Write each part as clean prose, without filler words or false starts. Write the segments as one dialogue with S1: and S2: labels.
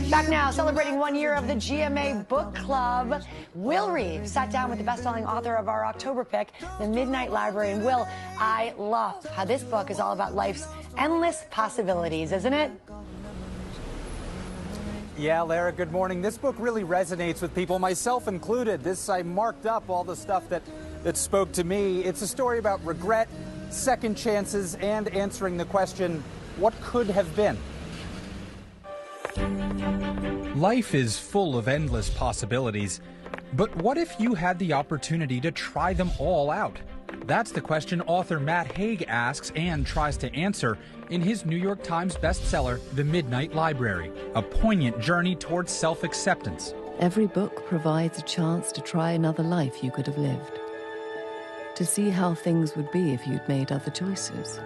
S1: Back now, celebrating 1 year of the GMA Book Club. Will Reeves sat down with the best-selling author of our October pick, The Midnight Library. And Will, I love how this book is all about life's endless possibilities, isn't it?
S2: Yeah, Lara, good morning. This book really resonates with people, myself included. I marked up all the stuff that spoke to me. It's a story about regret, second chances, and answering the question, what could have been?
S3: Life is full of endless possibilities, but what if you had the opportunity to try them all out? That's the question author Matt Haig asks and tries to answer in his New York Times bestseller, The Midnight Library, a poignant journey towards self-acceptance.
S4: Every book provides a chance to try another life you could have lived, to see how things would be if you'd made other choices.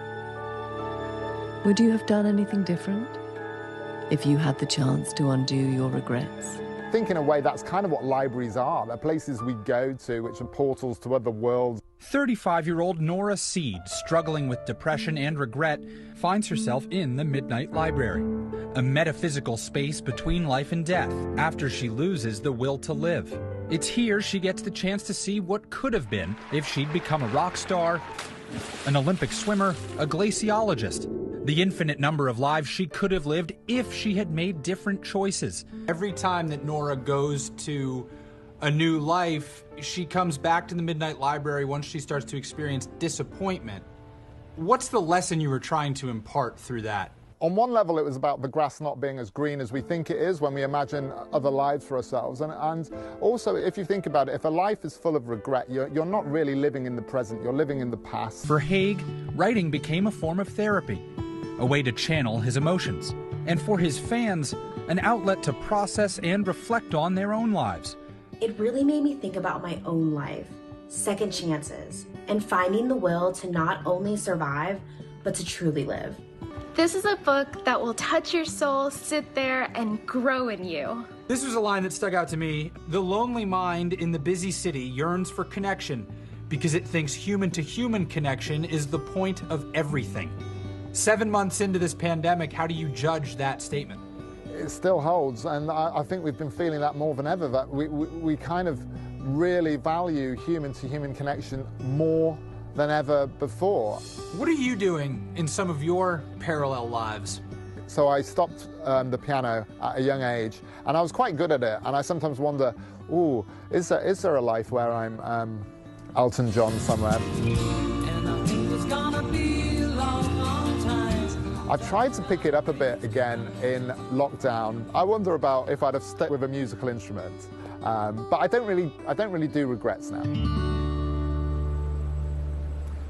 S4: Would you have done anything different if you had the chance to undo your regrets?
S5: I think in a way that's kind of what libraries are. They're places we go to which are portals to other worlds.
S3: 35-year-old Nora Seed, struggling with depression and regret, finds herself in the Midnight Library, a metaphysical space between life and death after she loses the will to live. It's here she gets the chance to see what could have been if she'd become a rock star, an Olympic swimmer, a glaciologist. The infinite number of lives she could have lived if she had made different choices.
S2: Every time that Nora goes to a new life, she comes back to the Midnight Library once she starts to experience disappointment. What's the lesson you were trying to impart through that?
S5: On one level, it was about the grass not being as green as we think it is when we imagine other lives for ourselves. And also, if you think about it, if a life is full of regret, you're not really living in the present, you're living in the past.
S3: For Haig, writing became a form of therapy, a way to channel his emotions, and for his fans, an outlet to process and reflect on their own lives.
S6: It really made me think about my own life, second chances, and finding the will to not only survive, but to truly live.
S7: This is a book that will touch your soul, sit there, and grow in you.
S2: This was a line that stuck out to me. The lonely mind in the busy city yearns for connection because it thinks human-to-human connection is the point of everything. 7 months into this pandemic, how do you judge that statement?
S5: It still holds, and I think we've been feeling that more than ever, that we kind of really value human-to-human connection more than ever before.
S2: What are you doing in some of your parallel lives?
S5: So I stopped the piano at a young age, and I was quite good at it, and I sometimes wonder, ooh, is there a life where I'm Elton John somewhere?
S8: And I think it's gonna be a long, long time.
S5: I've tried to pick it up a bit again in lockdown. I wonder about if I'd have stuck with a musical instrument, but I don't really do regrets now.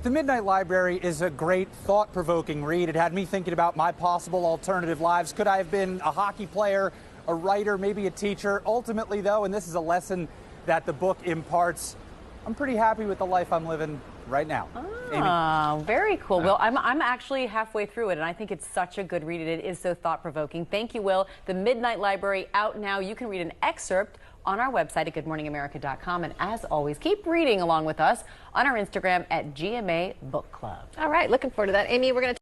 S2: The Midnight Library is a great, thought-provoking read. It had me thinking about my possible alternative lives. Could I have been a hockey player, a writer, maybe a teacher? Ultimately, though, and this is a lesson that the book imparts, I'm pretty happy with the life I'm living right now.
S9: Oh, very cool. Will, I'm actually halfway through it, and I think it's such a good read. It is so thought-provoking. Thank you, Will. The Midnight Library out now. You can read an excerpt on our website at goodmorningamerica.com. And as always, keep reading along with us on our Instagram at GMA Book Club.
S7: All right, looking forward to that. Amy, we're going to